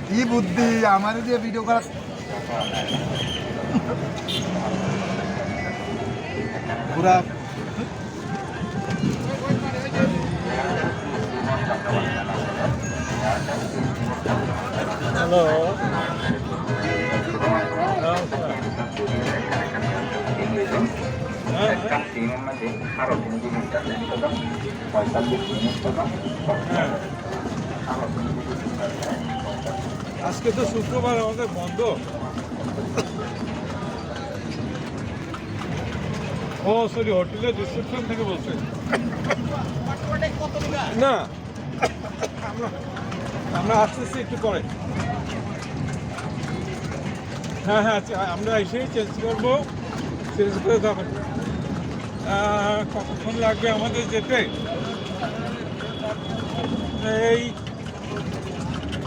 কি বুদ্ধি আমার দিয়ে ভিডিও করা। পুরা হ্যালো আজকে তো শুক্রবার আমাদের বন্ধ। ও সরি, হোটেলের রিসেপশন থেকে বলছেন? না, আমরা আসতেছি একটু পরে। হ্যাঁ হ্যাঁ, আমরা এসেই চেঞ্জ করবো। চেঞ্জ করে তখন কতক্ষণ লাগবে আমাদের যেতে? এই